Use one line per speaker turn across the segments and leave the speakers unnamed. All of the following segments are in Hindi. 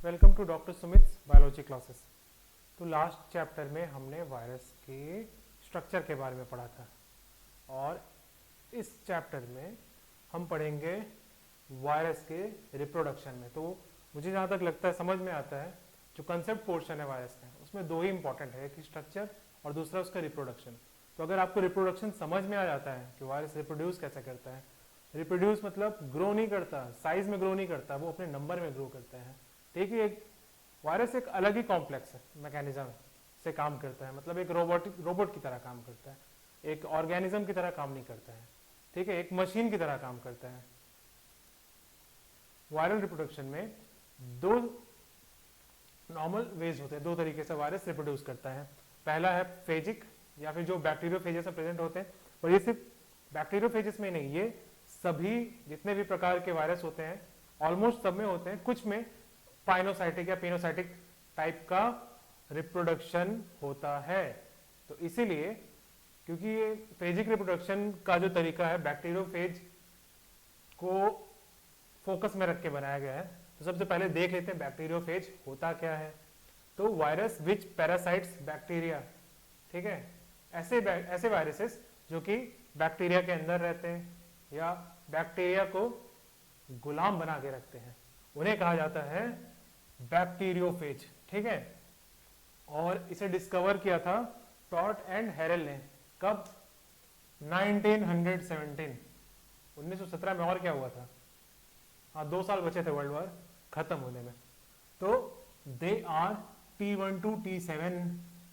Welcome to doctor Sumit biology classes. तो लास्ट चैप्टर में हमने वायरस के स्ट्रक्चर के बारे में पढ़ा था और इस चैप्टर में हम पढ़ेंगे वायरस के रिप्रोडक्शन में। तो मुझे जहाँ तक लगता है समझ में आता है जो कंसेप्ट पोर्शन है वायरस का उसमें दो ही इंपॉर्टेंट है, एक स्ट्रक्चर और दूसरा उसका रिप्रोडक्शन। तो अगर आपको रिप्रोडक्शन समझ में आ जाता है कि वायरस रिप्रोड्यूस कैसे करता है, रिप्रोड्यूस मतलब ग्रो नहीं करता, साइज में ग्रो नहीं करता, वो अपने नंबर में ग्रो करता है। ठीक है, एक वायरस एक अलग ही कॉम्प्लेक्स मैकेनिज्म से काम करता है, मतलब एक रोबोट की तरह काम करता है, एक ऑर्गेनिज्म की तरह काम नहीं करता है। ठीक है, एक मशीन की तरह काम करता है। वायरल रिप्रोडक्शन में दो नॉर्मल वेज होते हैं, दो तरीके से वायरस रिप्रोड्यूस करता है। पहला है फेजिक या फिर जो बैक्टीरियोफेजेस में प्रेजेंट होते हैं, और ये सिर्फ बैक्टीरियोफेजेस में नहीं, ये सभी जितने भी प्रकार के वायरस होते हैं ऑलमोस्ट सब में होते हैं। कुछ में पाइनोसाइटिक या पिनोसाइटिक टाइप का रिप्रोडक्शन होता है। तो इसीलिए क्योंकि ये फेजिक रिप्रोडक्शन का जो तरीका है बैक्टीरियोफेज को फोकस में रख के बनाया गया है, तो सबसे पहले देख लेते हैं बैक्टीरियोफेज होता क्या है। तो वायरस विच पैरासाइट्स बैक्टीरिया, ठीक है, ऐसे वायरसेस जो कि बैक्टीरिया के अंदर रहते हैं या बैक्टीरिया को गुलाम बना के रखते हैं, उन्हें कहा जाता है बैक्टीरियोफेज। ठीक है, और इसे डिस्कवर किया था टॉट एंड हेरल ने। कब? 1917, 1917 में। और क्या हुआ था? हाँ, 2 साल बचे थे वर्ल्ड वॉर खत्म होने में। तो they are T1 to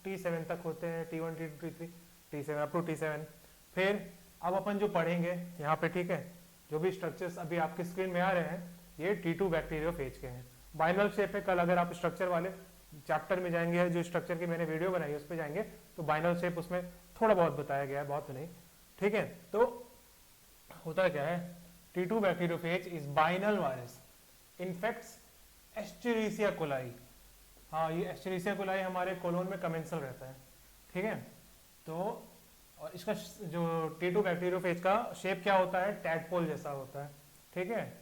T7 तक होते हैं, T1 T2 T3 T7 up to T7। फिर अब अपन जो पढ़ेंगे यहाँ पे, ठीक है, जो भी स्ट्रक्चर्स अभी आपके स्क्रीन में आ रहे हैं ये T2 बैक्टीरियोफेज के हैं। बाइनल शेप है। कल अगर आप स्ट्रक्चर वाले चैप्टर में जाएंगे, जो स्ट्रक्चर की मैंने वीडियो बनाई है उस पर जाएंगे, तो बाइनल शेप उसमें थोड़ा बहुत बताया गया है, बहुत तो नहीं। ठीक है, तो होता क्या है, T2 bacteriophage is binal virus infects Escherichia coli. हाँ, ये एस्चेरिशिया कोलाई हमारे कोलोन में कमेंसल रहता है। ठीक है, तो और इसका जो T2 बैक्टीरियोफेज का शेप क्या होता है, टैडपोल जैसा होता है। ठीक है,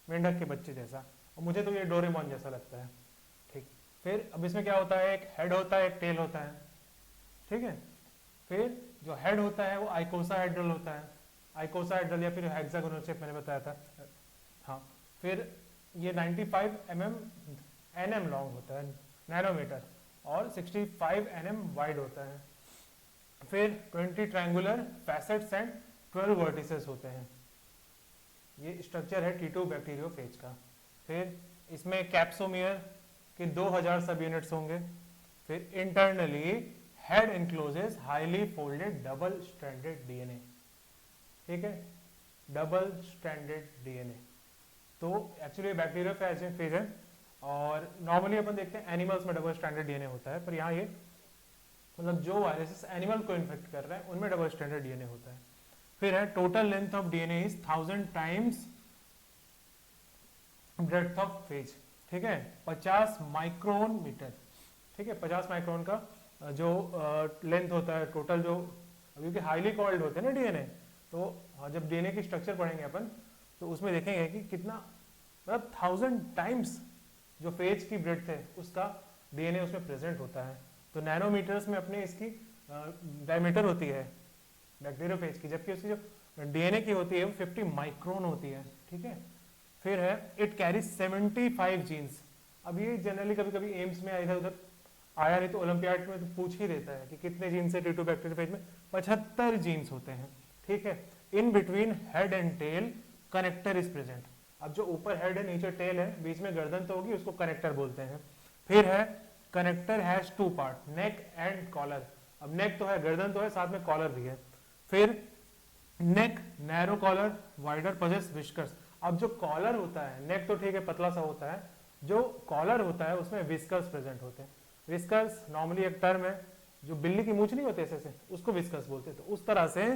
मेंढक के बच्चे जैसा, और मुझे तो ये डोरेमोन जैसा लगता है। ठीक, फिर अब इसमें क्या होता है, एक हेड होता है, एक टेल होता है। ठीक है, फिर जो हेड होता है वो आइकोसाहेड्रल होता है, आइकोसाहेड्रल या फिर हेक्सागोनल शेप मैंने बताया था। हाँ, फिर ये 95 mm लॉन्ग होता है, नैनोमीटर, और 65 mm वाइड होता है। फिर 20 ट्रायंगुलर फैसेट्स एंड 12 वर्टिसेस होते हैं। ये स्ट्रक्चर है T2 बैक्टीरियोफेज का। फिर इसमें कैप्सोमियर के 2000 सब यूनिट्स होंगे। फिर internally head encloses highly folded double stranded DNA. ठीक है, डबल स्ट्रैंडेड डीएनए। तो एक्चुअली बैक्टीरियोफेज है, और नॉर्मली अपन देखते हैं एनिमल्स में डबल स्ट्रैंडेड डीएनए होता है, पर यहाँ ये मतलब जो वायरसेस एनिमल को इन्फेक्ट कर रहा है उनमें डबल स्ट्रैंडेड डीएनए होता है। फिर है total length of DNA is 1000 times breadth of phase. ठीक है, 50 माइक्रोन मीटर। ठीक है, 50 माइक्रोन का जो लेंथ होता है टोटल, जो क्योंकि हाईली कॉल्ड होते हैं ना डीएनए, तो जब डीएनए की स्ट्रक्चर पढ़ेंगे अपन तो उसमें देखेंगे कि कितना, मतलब 1000 टाइम्स जो फेज की ब्रेड्थ है उसका डीएनए उसमें प्रेजेंट होता है। तो नैनोमीटर्स में अपने इसकी डायमीटर होती है बैक्टीरियोफेज की, जबकि उसकी जो डीएनए की होती है वो 50 माइक्रोन होती है। ठीक है, फिर है इट कैरी 75 जीन्स। अब ये जनरली कभी कभी एम्स में इधर उधर आया नहीं तो ओलंपियाड में तो पूछ ही देता है कि कितने जीन्स है T2 बैक्टीरियोफेज में। 75 जीन्स होते हैं। ठीक है, in between head and tail connector is present. अब जो ऊपर हेड है नीचे टेल है, बीच में गर्दन तो होगी, उसको कनेक्टर बोलते हैं। फिर है connector has 2 part, neck and collar. अब नेक तो है, गर्दन तो है, साथ में कॉलर भी है। फिर neck narrow collar wider possess whiskers. अब जो कॉलर होता है, नेक तो ठीक है पतला सा होता है, जो कॉलर होता है उसमें विस्कर्स प्रेजेंट होते हैं। विस्कर्स नॉर्मली एक टर्म है, जो बिल्ली की मूंछ नहीं होती ऐसे, उसको विस्कर्स बोलते हैं। तो उस तरह से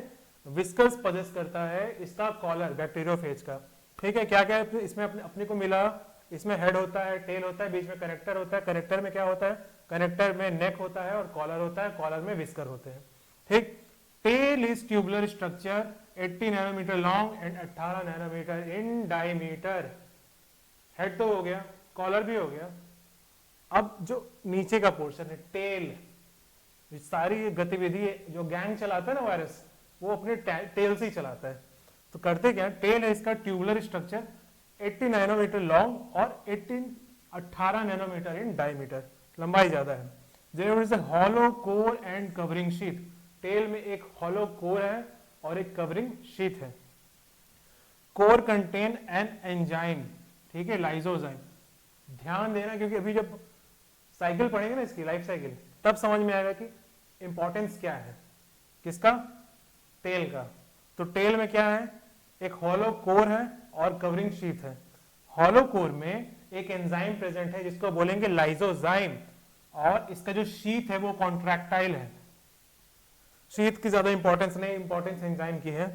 विस्कर्स पजेस करता है इसका कॉलर बैक्टीरियोफेज का। ठीक है, क्या क्या है इसमें अपने को मिला, इसमें हेड होता है, टेल होता है, बीच में कनेक्टर होता है। कनेक्टर में क्या होता है, कनेक्टर में नेक होता है और कॉलर होता है, कॉलर में विस्कर होते हैं। ठीक, tail is tubular structure 80 nanometer long and 18 nanometer in diameter. Head तो हो गया, कॉलर भी हो गया। अब जो नीचे का पोर्शन है टेल, सारी गतिविधि जो गैंग चलाता है ना वायरस, वो अपने टेल से ही चलाता है। तो करते क्या है, टेल है इसका ट्यूबुलर स्ट्रक्चर 80 नैनोमीटर लॉन्ग और 18 नैनोमीटर इन डायमीटर, लंबाई ज्यादा है। There is a hollow core and covering sheath, tail में एक हॉलो कोर है और एक कवरिंग शीथ है। कोर कंटेन एन एंजाइम, ठीक है, लाइसोजाइम। ध्यान देना क्योंकि अभी जब साइकिल पढ़ेंगे ना इसकी लाइफ साइकिल, तब समझ में आएगा कि इंपॉर्टेंस क्या है किसका, टेल का। तो टेल में क्या है, एक हॉलो कोर है और कवरिंग शीथ है। हॉलो कोर में एक एंजाइम प्रेजेंट है जिसको बोलेंगे लाइसोजाइम, और इसका जो शीथ है वो कॉन्ट्रैक्टाइल है। शीथ की ज्यादा इंपॉर्टेंस नहीं, इंपॉर्टेंस एंजाइम की है।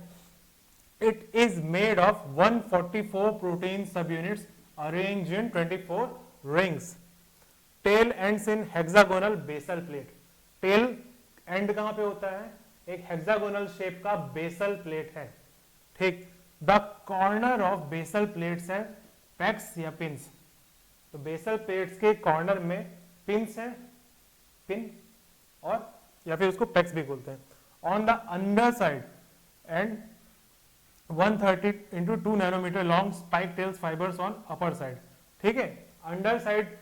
It is made of 144 protein sub units arranged in 24 rings. Tail ends in hexagonal basal plate, tail end कहां पे होता है, एक हेक्सागोनल शेप का बेसल प्लेट है, ठीक। The corner of basal plates है पैक्स या पिंस, तो बेसल प्लेट्स के कॉर्नर में पिंस है, पिन, और या फिर उसको पैक्स भी बोलते हैं। On the under side and 130 into 2 nanometre long spike tails fibers on upper side, ठीक है। अंडर साइड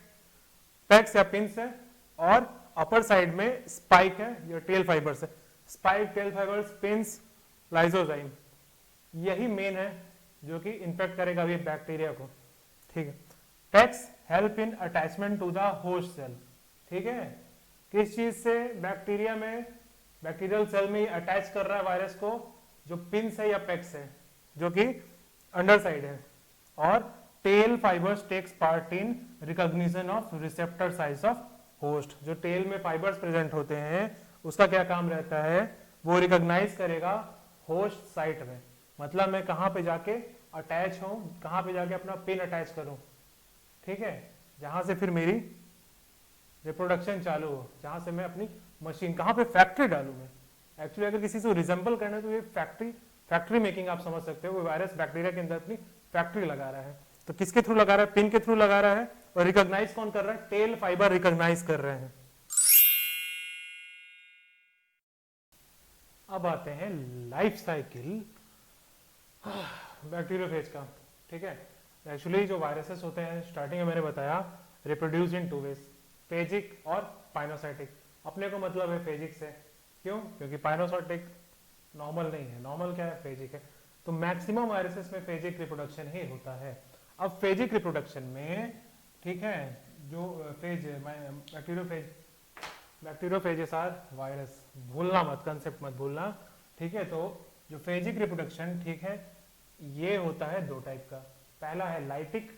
पैक्स या पिंस है और अपर साइड में स्पाइक है या टेल फाइबर्स है। Spike, tail fibers, pins, lysozyme, यही मेन है जो कि इन्फेक्ट करेगा भी बैक्टीरिया को, ठीक है। Pegs help in attachment to the host cell, ठीक है। किस चीज से बैक्टीरिया में, बैक्टीरियल सेल में अटैच कर रहा है वायरस को, जो पिंस है या पैक्स है जो कि अंडर साइड है। और tail fibers takes part in recognition of receptor साइज ऑफ होस्ट, जो टेल में फाइबर्स प्रेजेंट होते हैं उसका क्या काम रहता है, वो रिकॉग्नाइज करेगा होस्ट साइट में। मतलब मैं कहां पे जाके अटैच हूं, कहां पे जाके अपना पिन अटैच करूं, ठीक है, जहां से फिर मेरी रिप्रोडक्शन चालू हो, जहां से मैं अपनी मशीन, कहां पे फैक्ट्री डालू मैं। एक्चुअली अगर किसी से रिजेंबल करना है तो ये फैक्ट्री मेकिंग आप समझ सकते हो। वो वायरस बैक्टीरिया के अंदर अपनी फैक्ट्री लगा रहा है, तो किसके थ्रू लगा रहा है, पिन के थ्रू लगा रहा है, और रिकॉग्नाइज कौन कर रहा है, टेल फाइबर रिकॉग्नाइज कर रहे हैं। अब आते हैं लाइफ साइकिल बैक्टीरियोफेज का, ठीक है। एक्चुअली जो वायरसेस होते हैं, स्टार्टिंग में मैंने बताया, रिप्रोड्यूस इन 2 वेज, फेजिक और पाइनोसाइटिक। अपने को मतलब है फेजिक से, क्यों, क्योंकि पाइनोसाइटिक नॉर्मल नहीं है, नॉर्मल क्या है, फेजिक है। तो मैक्सिमम वायरसेस में फेजिक रिप्रोडक्शन ही होता है। अब फेजिक रिप्रोडक्शन में, ठीक है, जो फेज बैक्टीरियोफेजेस आर वायरस, भूलना मत, कंसेप्ट मत भूलना, ठीक है। तो जो फेजिक रिप्रोडक्शन, ठीक है, ये होता है 2 टाइप का। पहला है लाइटिक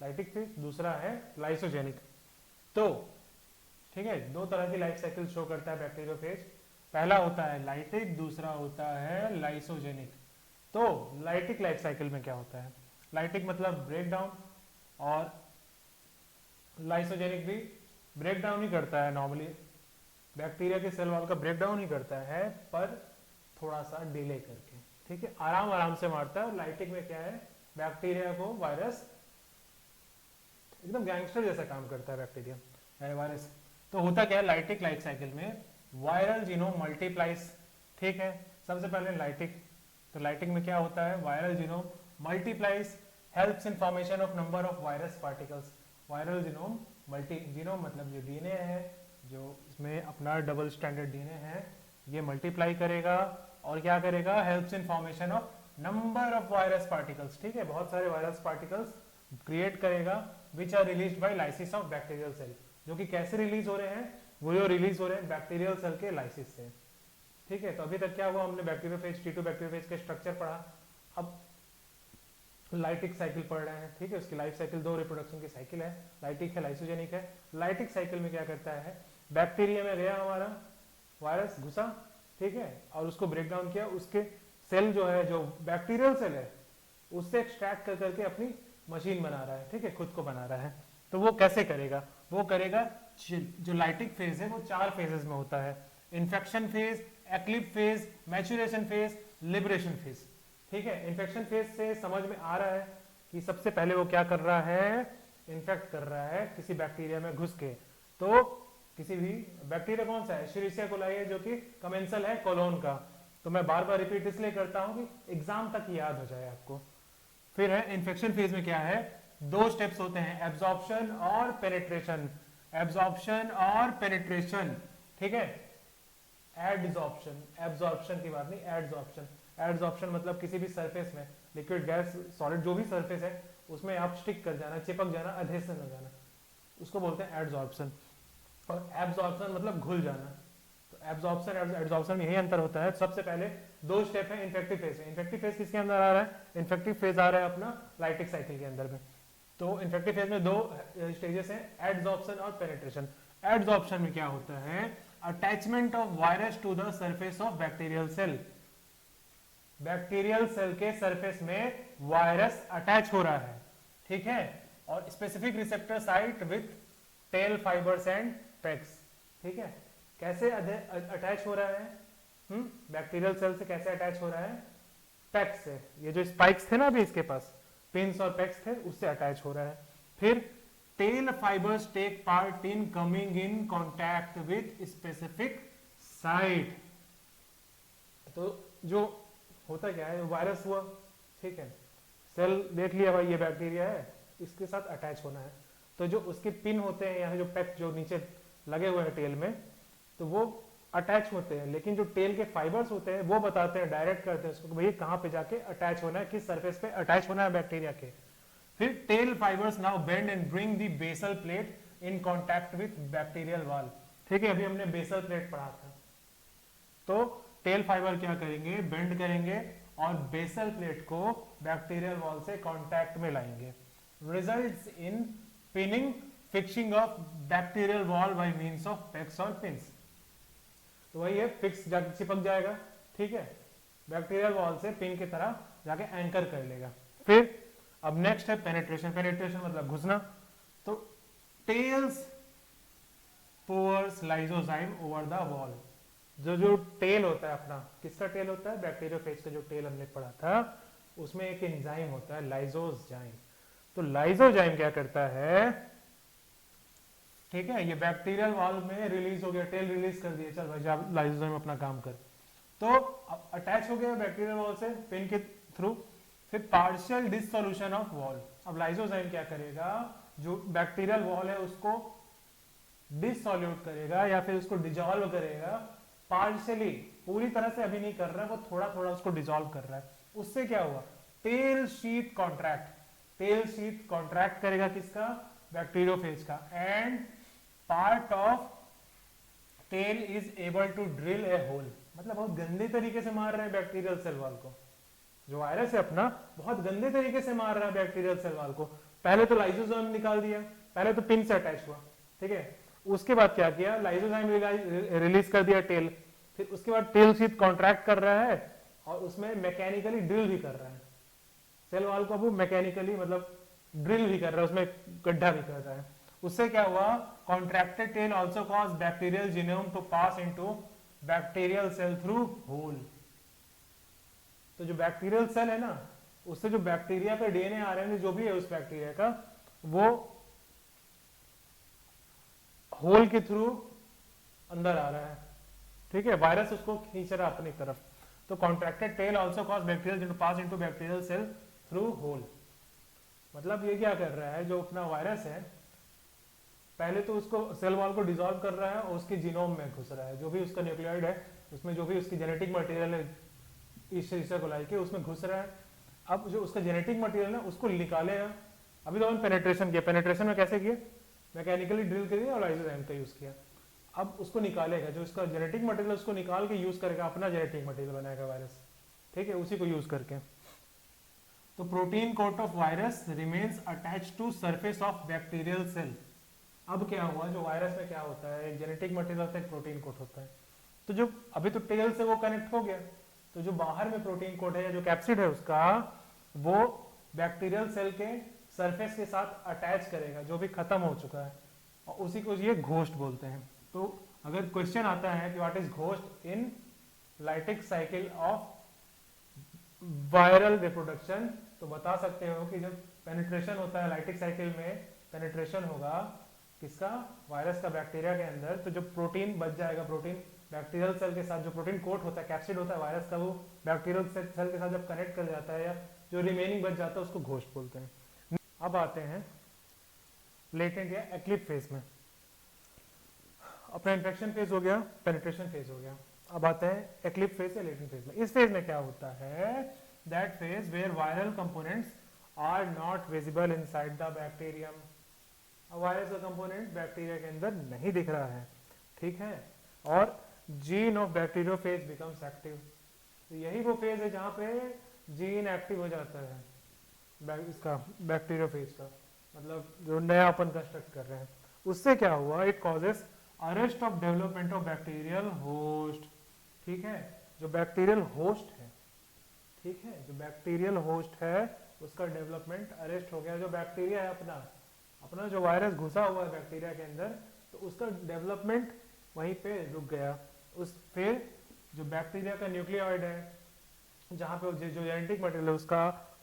फेज, दूसरा है लाइसोजेनिक। तो ठीक है, 2 तरह की लाइफ साइकिल शो करता है बैक्टीरियोफेज। पहला होता है लाइटिक, दूसरा होता है लाइसोजेनिक। तो लाइटिक लाइफ साइकिल में क्या होता है, लाइटिक मतलब ब्रेक डाउन, और लाइसोजेनिक भी ब्रेक डाउन ही करता है। नॉर्मली बैक्टीरिया के सेल वॉल का ब्रेक डाउन ही करता है, पर थोड़ा सा डिले करके, ठीक है, आराम आराम से मारता है। और लाइटिक में क्या है, बैक्टीरिया को वायरस एकदम गैंगस्टर जैसा काम करता है बैक्टीरिया वायरस। तो होता क्या है लाइटिक लाइफ साइकिल में, वायरल जीनोम मल्टीप्लाइज, ठीक है। सबसे पहले लाइटिक, तो लाइटिक में क्या होता है, viral genome multiplies helps in formation of number of virus particles. Viral genome genome मतलब जो डीएनए है, जो इसमें अपना डबल स्टैंडर्ड डीएनए है, ये मल्टीप्लाई करेगा और क्या करेगा, helps in formation of number of virus particles, ठीक है, बहुत सारे वायरस पार्टिकल्स क्रिएट करेगा, which are released by lysis of bacterial cell. जो कि कैसे रिलीज हो रहे हैं, वो जो रिलीज हो रहे हैं बैक्टीरियल सेल के लाइसिस से, ठीक है। तो अभी तक क्या हुआ, हमने बैक्टीरियोफेज, T2 बैक्टीरियोफेज के स्ट्रक्चर पढ़ा। अब लाइटिक साइकिल पढ़ रहे हैं, ठीक है। उसकी लाइफ साइकिल 2 रिप्रोडक्शन की साइकिल है, लाइटिक है, लाइसोजेनिक है। लाइटिक साइकिल में क्या करता है, बैक्टीरिया में गया हमारा वायरस, घुसा, ठीक है, और उसको ब्रेक डाउन किया, उसके सेल जो है, जो बैक्टीरियल सेल है, उससे एक्सट्रैक्ट कर करके अपनी मशीन बना रहा है, ठीक है, खुद को बना रहा है। तो वो कैसे करेगा, वो करेगा, जो लाइटिक फेज है वो 4 फेजेस में होता है, infection phase, eclipse phase, maturation phase, liberation phase, ठीक है। इन्फेक्शन फेज से समझ में आ रहा है कि सबसे पहले वो क्या कर रहा है, इन्फेक्ट कर रहा है किसी बैक्टीरिया में घुस के, तो किसी भी बैक्टीरिया कौन सा है, एश्चेरिशिया कोलाई है, जो कि कमेंसल है कोलोन का। तो मैं बार बार रिपीट इसलिए करता हूं कि एग्जाम तक याद हो जाए आपको। फिर है इन्फेक्शन फेज में क्या है, दो स्टेप्स होते हैं, एब्जॉर्प्शन और पेनिट्रेशन। एब्जॉर्प्शन और पेनिट्रेशन, ठीक है। एडजॉर्प्शन, एब्जॉर्प्शन की बात नहीं, एडजॉर्प्शन। एडजॉर्प्शन मतलब किसी भी सरफेस में, लिक्विड गैस सॉलिड जो भी सरफेस है उसमें आप स्टिक कर जाना, चिपक जाना, अधेसन हो जाना, उसको बोलते हैं एडजॉर्प्शन। और एब्जॉर्प्शन मतलब घुल जाना। तो एब्जॉर्प्शन और एडजॉर्प्शन में यही अंतर होता है। सबसे पहले दो स्टेप है इन्फेक्टिव फेज में। इन्फेक्टिव फेज किसके अंदर आ रहा है, इन्फेक्टिव फेज आ रहा है अपना लाइटिक साइकिल के अंदर में। तो इन्फेक्टिव फेज में दो स्टेजेस हैं, एडजॉर्प्शन और पेनिट्रेशन। एडजॉर्प्शन में क्या होता है, attachment of virus to the surface of bacterial cell. Bacterial cell के सरफेस में वायरस अटैच हो रहा है, ठीक है, और specific receptor site with tail fibers and pegs, ठीक है। कैसे अटैच हो रहा है, बैक्टीरियल सेल से कैसे अटैच हो रहा है, पेग्स से। ये जो स्पाइक्स थे ना अभी इसके पास, पिंस और पेग्स थे, उससे अटैच हो रहा है। फिर tail fibers take part in coming in contact with specific site. तो जो होता क्या है, वायरस हुआ, ठीक है, सेल देख लिया भाई ये बैक्टीरिया है, इसके साथ अटैच होना है। तो जो उसके पिन होते हैं, यहाँ जो पैक जो नीचे लगे हुए हैं टेल में, तो वो अटैच होते हैं, लेकिन जो टेल के फाइबर्स होते हैं वो बताते हैं, डायरेक्ट करते हैं उसको भाई कहाँ पे जाके अटैच होना है, किस सरफेस पे अटैच होना है बैक्टीरिया के। फिर tail fibers now bend and bring the basal plate in contact with bacterial wall, ठीक है, अभी हमने बेसल प्लेट पढ़ा था। तो टेल फाइबर क्या करेंगे, बेंड करेंगे और बेसल प्लेट को बैक्टीरियल वॉल से कांटेक्ट में लाएंगे। Results in pinning fixing of bacterial wall by means of pegs और पिंस। तो वही है, फिक्स चिपक जाएगा, ठीक है, बैक्टीरियल वॉल से पिन की तरह जाके एंकर कर लेगा। फिर अब नेक्स्ट है पेनिट्रेशन। पेनिट्रेशन मतलब घुसना। तो tails pours lysozyme over the wall. जो टेल होता है अपना, किसका टेल होता है, बैक्टीरियोफेज का जो टेल हमने पढ़ा था, उसमें एक एंजाइम होता है लाइसोजाइम। तो लाइसोजाइम क्या करता है, ठीक है, ये बैक्टीरियल वॉल में रिलीज हो गया, टेल रिलीज कर दिया, चल भाई जा लाइसोजाइम अपना काम कर। तो अब अटैच हो गया बैक्टीरियल वॉल से पिन के थ्रू। फिर पार्शियल डिसोल्यूशन ऑफ वॉल। अब लाइसोजाइम क्या करेगा, जो बैक्टीरियल वॉल है उसको डिसोल्यूट करेगा या फिर उसको डिजोल्व करेगा, पार्शियली, पूरी तरह से अभी नहीं कर रहा है, वो थोड़ा थोड़ा उसको डिसॉल्व कर रहा है। उससे क्या हुआ, tail sheath contract. Tail sheath contract करेगा किसका, बैक्टीरियोफेज का, end part of tail is able to drill a hole. मतलब बहुत गंदे तरीके से मार रहे हैं बैक्टीरियल सेल वॉल को, जो वायरस है अपना बहुत गंदे तरीके से मार रहा है बैक्टीरियल सेल वॉल को। पहले तो लाइसोजाइम निकाल दिया, पहले तो पिन से अटैच हुआ, ठीक है, उसके बाद क्या किया, लाइसोजाइम रिलीज कर दिया टेल। फिर उसके बाद टेल शीथ कॉन्ट्रैक्ट कर रहा है और उसमें मैकेनिकली ड्रिल भी कर रहा है सेल वॉल को, वो मैकेनिकली मतलब ड्रिल भी कर रहा है, उसमें गड्ढा भी कर रहा है। उससे क्या हुआ, contracted tail also cause bacterial genome to pass into bacterial cell through hole. तो जो बैक्टीरियल सेल है ना, उससे जो बैक्टीरिया का डीएनए आरएनए जो भी है उस बैक्टीरिया का, वो होल के थ्रू अंदर आ रहा है, ठीक है, वायरस उसको खींच रहा है अपनी तरफ। तो contracted tail also cause bacterial pass into bacterial cell through hole. मतलब ये क्या कर रहा है, जो अपना वायरस है पहले तो उसको सेल वॉल को डिसॉल्व कर रहा है और उसके जीनोम में घुस रहा है, जो भी उसका न्यूक्लियोइड है उसमें, जो भी उसकी जेनेटिक मटेरियल है ईस्चेरिशिया कोलाई के, उसमें घुस रहा है। अब जो उसका जेनेटिक मटेरियल है उसको निकालेगा। अभी तो हम पेनिट्रेशन किया, पेनिट्रेशन में कैसे किया, मैकेनिकली ड्रिल करिए और लाइसोजाइम का यूज किया। अब उसको निकालेगा, जो उसका जेनेटिक मटेरियल उसको निकाल के यूज करेगा, अपना जेनेटिक मटेरियल बनाएगा वायरस, ठीक है, उसी को यूज करके। तो protein coat of virus remains attach to surface of bacterial cell. अब क्या हुआ, जो वायरस में क्या होता है, एक जेनेटिक मटेरियल होता है, एक प्रोटीन कोट होता है। तो जो अभी तो टेल से वो कनेक्ट हो गया, तो जो बाहर में प्रोटीन कोट है या जो कैप्सिड है उसका, वो बैक्टीरियल सेल के सरफेस के साथ अटैच करेगा, जो भी खत्म हो चुका है, और उसी को ये घोस्ट बोलते हैं। तो अगर क्वेश्चन आता है कि what is ghost in lytic cycle of viral reproduction, तो बता सकते हो कि जब पेनिट्रेशन होता है लाइटिक साइकिल में, पेनिट्रेशन होगा किसका, वायरस का बैक्टीरिया के अंदर, तो जो प्रोटीन बच जाएगा, प्रोटीन बैक्टीरियल सेल के साथ जो प्रोटीन कोट होता है, कैप्सिड होता है वायरस का, वो बैक्टीरियल सेल के साथ जब कनेक्ट कर जाता है या जो रिमेनिंग बच जाता है उसको घोस्ट बोलते हैं। अब आते हैं लेटेंट या एक्लिप फेज में। अपना इन्फेक्शन फेज हो गया, पेनिट्रेशन फेज हो गया, अब आते हैं एक्लिप फेज या लेटेंट फेज में। इस फेज में क्या होता है, that phase where viral components are not visible inside the bacterium. Virus का कंपोनेंट बैक्टीरिया के अंदर नहीं दिख रहा है, ठीक है, और gene of bacteriophage becomes active. तो यही वो फेज है जहां पे जीन एक्टिव हो जाता है इसका बैक्टीरियोफेज का, मतलब जो नया अपन कंस्ट्रक्ट कर रहे हैं। उससे क्या हुआ, it causes arrest of development of bacterial host, ठीक है, जो बैक्टीरियल होस्ट है, ठीक है, जो बैक्टीरियल होस्ट है उसका डेवलपमेंट अरेस्ट हो गया। जो बैक्टीरिया है अपना अपना जो वायरस घुसा हुआ है बैक्टीरिया के अंदर, तो उसका डेवलपमेंट वहीं पे रुक गया। उस फिर जो बैक्टीरिया का न्यूक्लियोइड है, जहाँ पे जो जेनेटिक मटेरियल है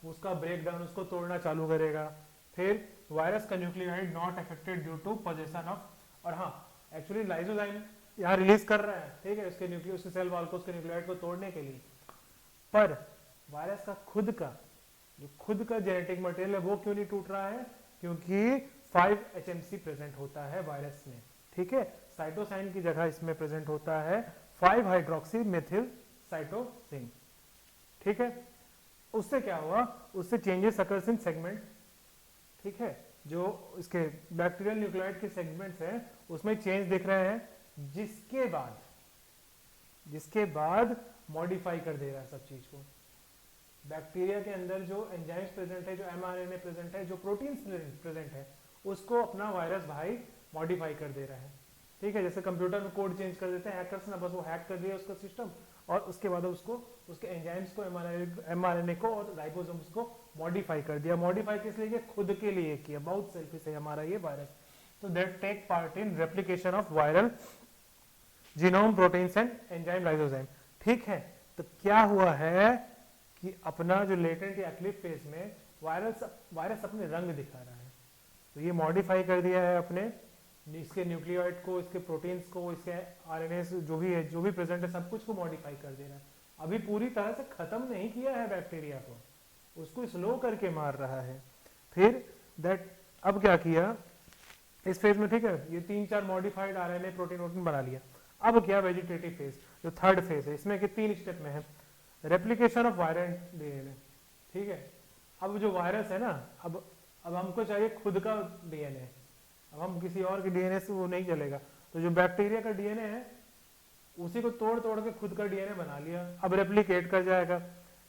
उसका ब्रेक डाउन, उसको तोड़ना चालू करेगा। फिर वायरस का nucleoid not affected due to possession of, और हाँ एक्चुअली लाइसोजाइम यहाँ रिलीज कर रहा है, ठीक है, उसके न्यूक्लियो उसके सेल वॉल को उसके न्यूक्लियोइड को तोड़ने के लिए, पर वायरस का खुद का जेनेटिक मटेरियल है वो क्यों नहीं टूट रहा है, क्योंकि 5-HMC प्रेजेंट होता है वायरस में, ठीक है, साइटोसाइन की जगह इसमें प्रेजेंट होता है 5-हाइड्रोक्सी मेथिल साइटोसिन, ठीक है। उससे क्या हुआ, उससे चेंजेस अकर्स इन सेगमेंट, ठीक है, जो इसके बैक्टीरियल न्यूक्लियोइड के सेगमेंट्स हैं उसमें चेंज दिख रहे हैं, जिसके बाद मॉडिफाई कर दे रहा है सब चीज को। बैक्टीरिया के अंदर जो एंजाइम्स प्रेजेंट है, जो mRNA प्रेजेंट है, जो प्रोटीन्स प्रेजेंट है, उसको अपना वायरस भाई मॉडिफाई कर दे रहा है, ठीक है। जैसे कंप्यूटर में कोड चेंज कर देते हैं हैकर्स ना, बस वो हैक कर दिया उसका सिस्टम, और उसके बाद उसको उसके एंजाइम्स को mRNA को और राइबोसोम्स को मॉडिफाई कर दिया। मॉडिफाई किस लिए किया, खुद के लिए किया, बहुत सेल्फिश है हमारा ये वायरस। तो that take part in replication of viral genome proteins and enzyme lysozyme, ठीक है। तो क्या हुआ है कि अपना जो लेटेंट या एक्लिप फेज में वायरस अपने रंग दिखा रहा है, तो ये मॉडिफाई कर दिया है अपने इसके न्यूक्लियोइड को, इसके प्रोटीन्स को, इसके आरएनए जो भी है, जो भी प्रेजेंट है, सब कुछ को मॉडिफाई कर दे रहा है। अभी पूरी तरह से खत्म नहीं किया है बैक्टीरिया को, उसको स्लो करके मार रहा है। फिर दैट अब क्या किया इस फेज में, ठीक है, ये 3-4 मॉडिफाइड आरएनए प्रोटीन बना लिया। अब क्या वेजिटेटिव फेज, जो थर्ड फेज है, इसमें के 3 स्टेप में है, रेप्लिकेशन ऑफ वायरल डीएनए, ठीक है। अब जो वायरस है ना, अब हमको चाहिए खुद का डीएनए, अब हम किसी और के डीएनए से वो नहीं चलेगा, तो जो बैक्टीरिया का डीएनए है उसी को तोड़ के खुद का डीएनए बना लिया। अब रेप्लिकेट कर जाएगा,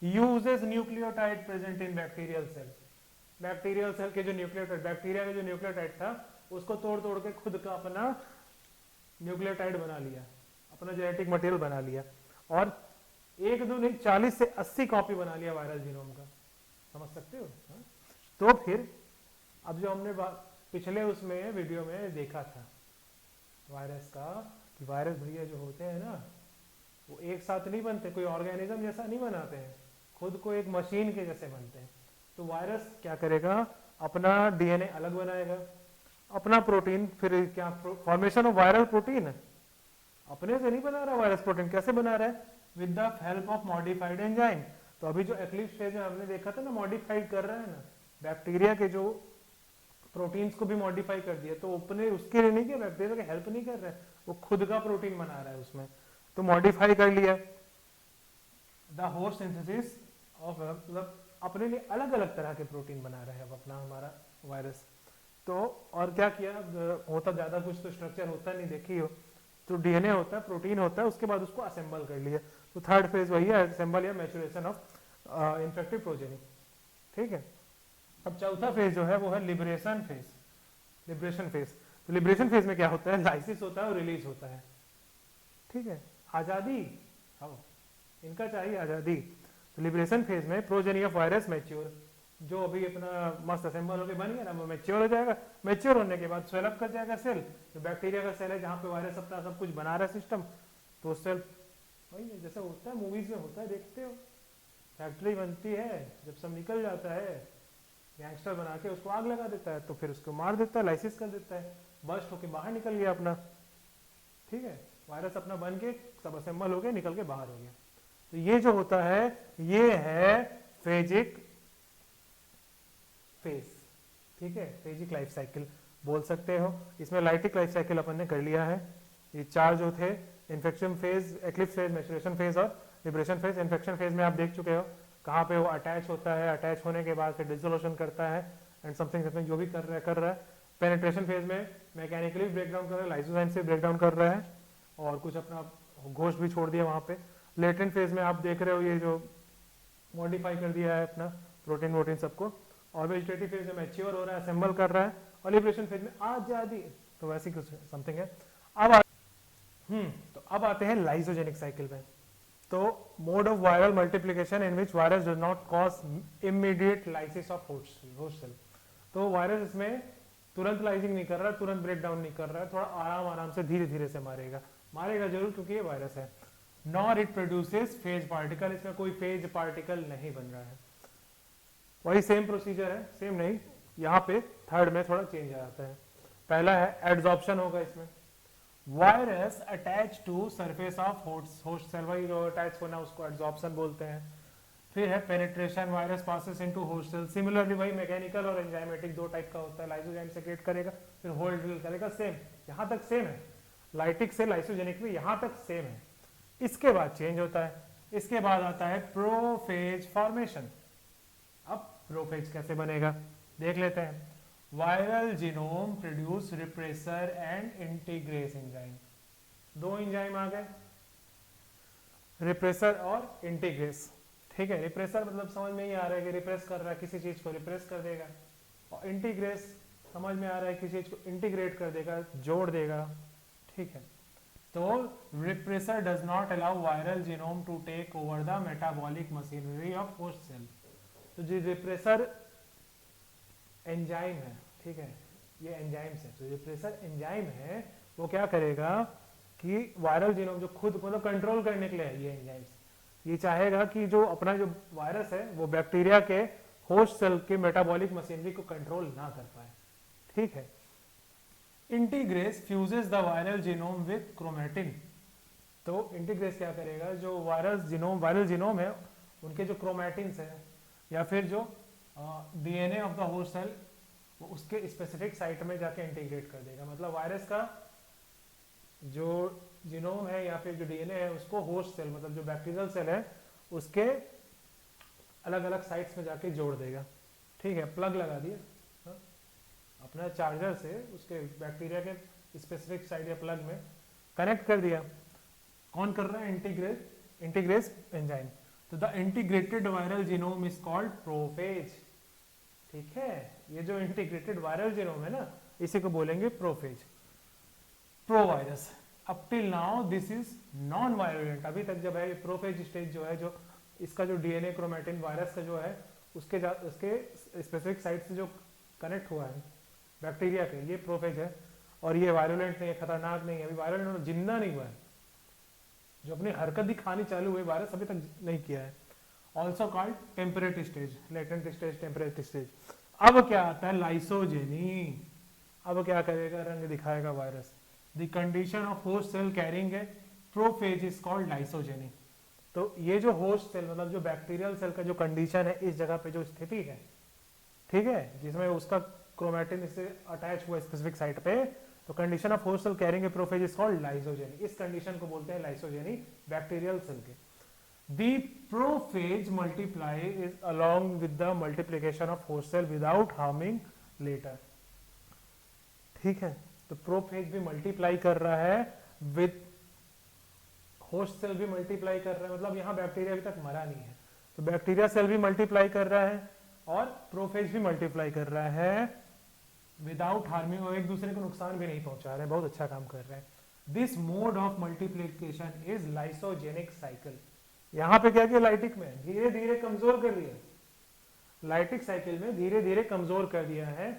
uses nucleotide present in bacterial cell, bacterial cell के जो न्यूक्लियोटाइड, बैक्टीरिया का जो न्यूक्लियोटाइड था उसको तोड़ के खुद का अपना न्यूक्लियोटाइड बना लिया, अपना जेनेटिक मटेरियल बना लिया, और 1-2 नहीं 40 से 80 कॉपी बना लिया वायरल जीनोम का, समझ सकते हो। तो फिर अब जो हमने पिछले उसमें वीडियो में देखा था वायरस का, कि वायरस भैया जो होते हैं ना वो एक साथ नहीं बनते, कोई ऑर्गेनिज्म जैसा नहीं बनाते हैं, खुद को एक मशीन के जैसे बनते हैं। तो वायरस क्या करेगा, अपना डीएनए अलग बनाएगा, अपना प्रोटीन, फिर क्या फॉर्मेशन ऑफ वायरल प्रोटीन अपने से नहीं बना रहा वायरस प्रोटीन, कैसे बना रहा है, with the help of modified enzyme. तो अभी जो एक्लिप्स फेज में हमने देखा था ना, मॉडिफाइड कर रहा है ना बैक्टीरिया के जो प्रोटीन्स को भी मॉडिफाई कर दिया, तो अपने उसके लिए नहीं किया, बैक्टीरिया की हेल्प नहीं कर रहा है, वो खुद का प्रोटीन बना रहा है उसमें, तो मॉडिफाई कर लिया। द होस्ट सिंथेसिस ऑफ, मतलब अपने लिए अलग अलग तरह के प्रोटीन बना रहा है अब अपना हमारा वायरस। तो और क्या किया, होता ज्यादा कुछ तो स्ट्रक्चर होता नहीं, देखी हो तो डीएनए होता है, प्रोटीन होता है, उसके बाद उसको असेंबल कर लिया। तो थर्ड फेज वही है, असेंबल या मैच्योरेशन ऑफ इन्फेक्टिव प्रोजेनी, ठीक है। अब चौथा फेज जो है वो है लिबरेशन फेज। लिबरेशन फेज, तो लिबरेशन फेज में क्या होता है, लाइसिस होता है और रिलीज होता है, ठीक है, आजादी, अब इनका चाहिए आजादी। तो लिबरेशन फेज में प्रोजेनी ऑफ वायरस मैच्योर, जो अभी अपना मस्त असेंबल होकर बन गया ना, वो मैच्योर हो जाएगा। मैच्योर होने के बाद स्वेल अप कर जाएगा सेल, जो बैक्टीरिया का सेल है जहाँ पे वायरस अपना सब कुछ बना रहा है सिस्टम, तो सेल वही है जैसे होता है मूवीज में होता है, देखते हो फैक्ट्री बनती है, जब सब निकल जाता है गैंगस्टर बना के उसको आग लगा देता है, तो फिर उसको मार देता है, लाइसिस कर देता है, बस्ट होके बाहर निकल गया अपना। ठीक है, वायरस अपना बन के सब असेंबल हो गया, निकल के बाहर हो गया। तो ये जो होता है ये है फेजिक फेज। ठीक है, फेजिक लाइफ साइकिल बोल सकते हो। इसमें लाइटिक लाइफ साइकिल अपन ने कर लिया है। ये चार जो थे, infection phase, eclipse phase, maturation phase और लिबरेशन फेज। इन्फेक्शन फेज में आप देख चुके हो कहाँ पे वो अटैच होता है, अटैच होने के बाद फिर डिसोल्यूशन करता है एंड समथिंग जो भी कर रहा है। पेनिट्रेशन फेज में मैकेनिकली ब्रेक डाउन कर रहा है, लाइसोजाइम से ब्रेक डाउन कर रहा है और कुछ अपना घोष भी छोड़ दिया वहां पे। लेटेंट फेज में आप देख रहे हो ये जो मॉडिफाई कर दिया है अपना प्रोटीन वोटीन सबको। और वेजिटेटिव फेज में मैच्योर हो रहा है, असेंबल कर रहा है। और लिबरेशन फेज में आजादी, तो वैसे कुछ समथिंग है। तो अब आते हैं लाइसोजेनिक साइकिल में। तो mode of viral multiplication in which virus does not cause immediate lysis of host cell. तो वायरस इसमें तुरंत लाइसिंग नहीं कर रहा है, तुरंत ब्रेक डाउन नहीं कर रहा है, थोड़ा आराम आराम से धीरे धीरे से मारेगा जरूर क्योंकि ये वायरस है। Nor it produces phase particle, इसमें कोई फेज पार्टिकल नहीं बन रहा है। वही सेम प्रोसीजर है, सेम नहीं, यहाँ पे थर्ड में थोड़ा चेंज आ जाता है। पहला है एड्सॉर्प्शन होगा इसमें। Virus attach to surface of host cell, वही जो अटैच होना उसको एड्सॉर्प्शन बोलते हैं। फिर है penetration, virus passes into host cell. Similarly वही मैकेनिकल और एंजाइमेटिक दो टाइप का होता है। लाइसोजाइम सेक्रेट करेगा फिर होल्ड ड्रिल करेगा, सेम यहाँ तक सेम है। लाइटिक से लाइसोजेनिक में यहाँ तक सेम है। इसके बाद चेंज होता है, इसके बाद आता है प्रोफेज फॉर्मेशन। अब प्रोफेज कैसे बनेगा देख लेते हैं। Viral genome produce repressor and integrase enzyme. दो एंजाइम आ गए, रिप्रेसर और इंटीग्रेस। ठीक है, रिप्रेसर मतलब समझ में ही आ रहा है कि रिप्रेस कर रहा है, किसी चीज को रिप्रेस कर देगा। और इंटीग्रेस समझ में आ रहा है किसी चीज को इंटीग्रेट कर देगा, जोड़ देगा। ठीक है, तो repressor does not allow viral genome to take over the metabolic machinery of host cell. तो जो रिप्रेसर एंजाइम है, ठीक है, ये एंजाइम है, तो रिप्रेसर एंजाइम है वो क्या करेगा कि वायरल जीनोम जो खुद मतलब कंट्रोल करने के लिए है ये एंजाइम्स, ये चाहेगा कि जो अपना जो वायरस है वो बैक्टीरिया के होस्ट सेल के मेटाबॉलिक मशीनरी को कंट्रोल ना कर पाए। ठीक है, integrase fuses the viral genome with chromatin. तो इंटीग्रेस क्या करेगा, जो वायरल जीनोम है उनके जो क्रोमेटिन्स है या फिर जो DNA of the host cell वो उसके स्पेसिफिक साइट में जाके इंटीग्रेट कर देगा। मतलब वायरस का जो जीनोम है या फिर जो डीएनए है उसको होस्ट सेल मतलब जो बैक्टीरियल सेल है उसके अलग अलग साइट्स में जाके जोड़ देगा। ठीक है, प्लग लगा दिया अपना चार्जर से उसके बैक्टीरिया के स्पेसिफिक साइट या प्लग में कनेक्ट कर दिया। कौन कर रहा है, इंटीग्रेस एंजाइम। तो the integrated viral genome is called prophase. ठीक है, ये जो इंटीग्रेटेड वायरल जीनोम है ना इसी को बोलेंगे prophase. Provirus, up till now this is non virulent. अभी तक जब है प्रोफेज स्टेज जो है, जो इसका जो डीएनए क्रोमेटिन वायरस का जो है उसके स्पेसिफिक साइट से जो कनेक्ट हुआ है बैक्टीरिया के, ये प्रोफेज है। और ये वायरुलेंट नहीं है, खतरनाक नहीं है, अभी वायरुलेंट जिंदा नहीं हुआ है, जो अपनी हरकत दिखानी चालू हुई वायरस अभी तक नहीं किया है। Also called temperate stage, latent stage, temperate stage. अब क्या आता है, लाइसोजेनी। अब क्या करेगा, रंग दिखाएगा virus. The condition of host cell carrying a prophage is called lysogeny. तो ये जो होस्ट सेल मतलब जो बैक्टीरियल सेल का जो कंडीशन है, इस जगह पे जो स्थिति है, ठीक है, जिसमें उसका क्रोमेटिन इससे अटैच हुआ स्पेसिफिक साइट पे, तो condition of host cell carrying a prophage is called lysogeny. इस कंडीशन को बोलते हैं लाइसोजेनी बैक्टीरियल सेल के। The prophage multiply is along with the multiplication of host cell without harming later. ठीक है, तो प्रोफेज भी मल्टीप्लाई कर रहा है विद होस्ट सेल भी मल्टीप्लाई कर रहा है, मतलब यहाँ बैक्टीरिया अभी तक मरा नहीं है, तो बैक्टीरिया सेल भी मल्टीप्लाई कर रहा है और प्रोफेज भी मल्टीप्लाई कर रहा है विदाउट हार्मिंग, और एक दूसरे को नुकसान भी नहीं पहुंचा रहे हैं, बहुत अच्छा काम कर रहे हैं। This mode of multiplication is lysogenic cycle. यहाँ पे क्या किया, लाइटिक में धीरे धीरे कमजोर कर दिया, लाइटिक साइकिल में धीरे धीरे कमजोर कर दिया है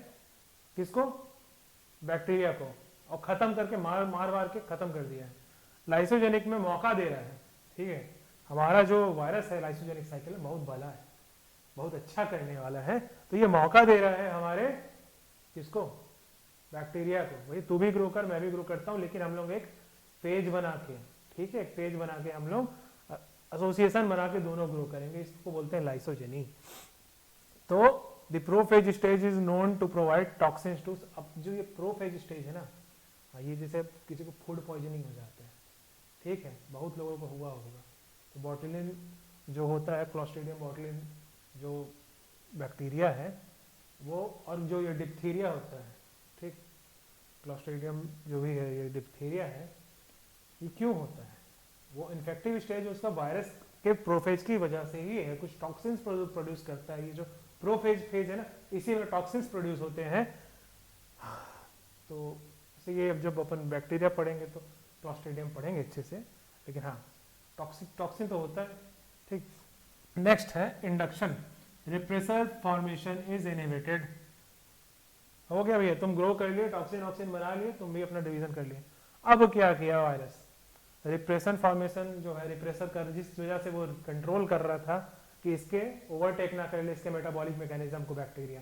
किसको, बैक्टीरिया को, और खत्म करके मार के खत्म कर दिया है। लाइसोजेनिक में मौका दे रहा है। ठीक है, हमारा जो वायरस है लाइसोजेनिक साइकिल में बहुत भला है, बहुत अच्छा करने वाला है। तो ये मौका दे रहा है हमारे किसको, बैक्टीरिया को, भाई तू भी ग्रो कर मैं भी ग्रो करता हूँ, लेकिन हम लोग एक पेज बना के, ठीक है, एक पेज बना के हम लोग एसोसिएशन बना के दोनों ग्रो करेंगे, इसको बोलते हैं लाइसोजेनी। तो the prophage stage is known to provide toxins to, अब जो ये प्रोफेज स्टेज है ना, ये जैसे किसी को फूड पॉइजनिंग हो जाता है, ठीक है, बहुत लोगों को हुआ होगा, तो बॉटुलिन जो होता है, क्लोस्ट्रीडियम बॉटुलिन जो बैक्टीरिया है वो, और जो ये डिप्थीरिया होता है, ठीक, क्लोस्ट्रीडियम जो भी है ये डिप्थीरिया है, ये क्यों होता है, वो इन्फेक्टिव स्टेज उसका वायरस के प्रोफेज की वजह से ही है, कुछ टॉक्सिन्स प्रोड्यूस करता है, ये जो प्रोफेज फेज है ना, इसी में टॉक्सिन्स प्रोड्यूस होते हैं। तो ये जब अपन बैक्टीरिया पढ़ेंगे तो क्लोस्ट्रीडियम पढ़ेंगे अच्छे से, लेकिन हाँ टॉक्सिन तो होता है, ठीक। नेक्स्ट है induction, repressor formation is inhibited. हो गया भैया, तुम ग्रो कर लिए, टॉक्सिन ऑक्सिन बना लिए, तुम भी अपना डिवीजन कर लिए। अब क्या किया वायरस, रिप्रेशन फॉर्मेशन जो है, रिप्रेसर कर, जिस वजह से वो कंट्रोल कर रहा था कि इसके ओवरटेक ना कर ले इसके मेटाबॉलिक मैकेनिज्म को, बैक्टीरिया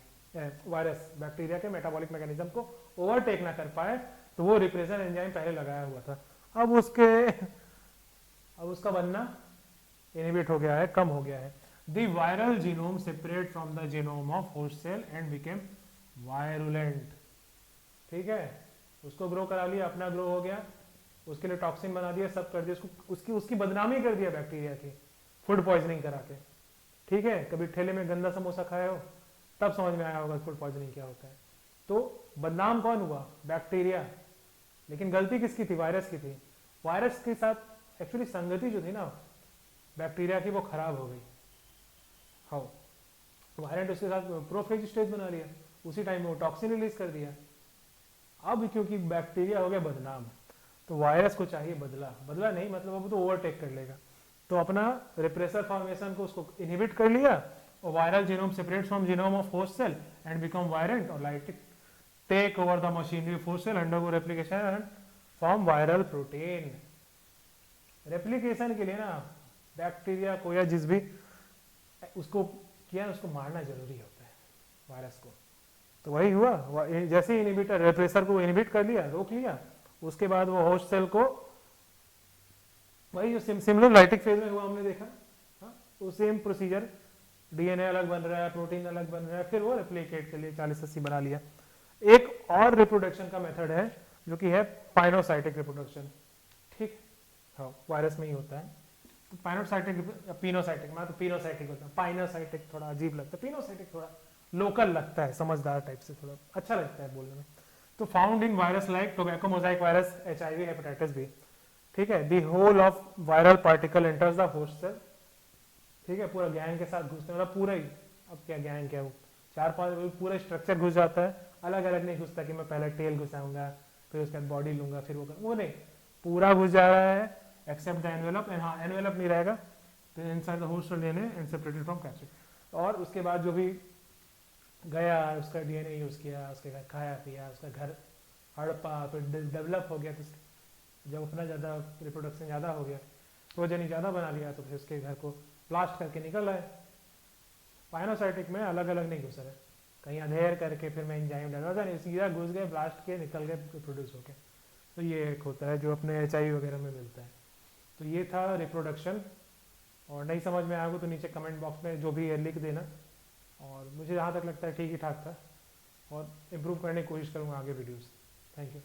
वायरस बैक्टीरिया के मेटाबॉलिक मैकेनिज्म को ओवरटेक ना कर पाए, तो वो रिप्रेशन एंजाइम पहले लगाया हुआ था, अब उसका बनना इनहिबिट हो गया है, कम हो गया है। The viral genome separate from the genome of host cell and became virulent, ठीक है, उसको ग्रो करा लिया, अपना ग्रो हो गया, उसके लिए टॉक्सिन बना दिया, सब कर दिया, उसको उसकी बदनामी कर दिया बैक्टीरिया की, फूड पॉइजनिंग करा के, ठीक है। कभी ठेले में गंदा समोसा खाए हो तब समझ में आया होगा फूड पॉइजनिंग क्या होता है। तो बदनाम कौन हुआ, बैक्टीरिया, लेकिन गलती किसकी थी, वायरस की थी। वायरस के साथ एक्चुअली संगति जो थी ना बैक्टीरिया की, वो खराब हो गई। हाउ, वायरस उसके साथ प्रोफेज स्टेज बना लिया, उसी टाइम में वो टॉक्सिन रिलीज कर दिया। अब क्योंकि बैक्टीरिया हो गया बदनाम, तो वायरस को चाहिए बदला नहीं मतलब अब तो ओवरटेक कर लेगा, तो अपना रिप्रेसर फॉर्मेशन को उसको इनहिबिट कर लिया, और viral genome separate from genome of host cell and become virulent और lytic take over the machinery of host cell undergo replication and form viral protein. Replication के लिए ना बैक्टीरिया को या जिस भी उसको किया, उसको मारना जरूरी होता है वायरस को। तो वही हुआ, जैसे इनहिबिटर रेप्रेसर को इनहिबिट कर लिया, रोक लिया, उसके बाद वो होस्ट सेल को, वही जो सिमिलर लाइटिक फेज में हुआ हमने देखा, वो सेम प्रोसीजर, डीएनए अलग बन रहा है, प्रोटीन अलग बन रहा है, फिर वो रेप्लिकेट के लिए 40-80 बना लिया। एक और रिप्रोडक्शन का मेथड है जो कि है पाइनोसाइटिक रिप्रोडक्शन, ठीक, हाँ वायरस में ही होता है। तो पाइनोसाइटिक या पिनोसाइटिक, मैं तो पिनोसाइटिक बोलता हूँ, पाइनोसाइटिक थोड़ा अजीब लगता है, पिनोसाइटिक थोड़ा लोकल लगता है, समझदार टाइप से, थोड़ा अच्छा लगता है बोलने में। तो found in virus like tobacco mosaic virus, HIV, hepatitis B, ठीक है। The whole of viral particle enters the host cell, ठीक है, पूरा गैंग के साथ घुसते, मतलब पूरा ही, अब क्या गैंग क्या, वो 4-5 पूरा स्ट्रक्चर घुस जाता है, अलग अलग नहीं घुसता कि मैं पहले टेल घुसाऊंगा फिर उसके बाद बॉडी लूंगा फिर वो नहीं, पूरा घुस जा रहा है एक्सेप्ट द एनवेलप, एंड हाँ एनवेलप नहीं रहेगा, तो inside the host DNA and separated from capsid, और उसके बाद जो भी गया उसका डीएनए यूज किया, उसके घर खाया पिया, उसका घर हड़पा, फिर डेवलप हो गया, तो जब अपना ज़्यादा रिप्रोडक्शन ज़्यादा हो गया, प्रोजेनी ज़्यादा बना लिया, तो फिर उसके घर को ब्लास्ट करके निकल आए। पाइनोसाइटिक में अलग अलग नहीं घुस रहे, कहीं अधेर करके फिर मैं एंजाइम डाला नहीं, सीधा घुस गए, ब्लास्ट के निकल गए, प्रोड्यूस हो गए। तो ये एक होता है जो अपने HIV वगैरह में मिलता है। तो ये था रिप्रोडक्शन, और नहीं समझ में आएगा तो नीचे कमेंट बॉक्स में जो भी है लिख देना, और मुझे जहाँ तक लगता है ठीक ही ठाक था, और इम्प्रूव करने की कोशिश करूँगा आगे वीडियोज़। Thank you.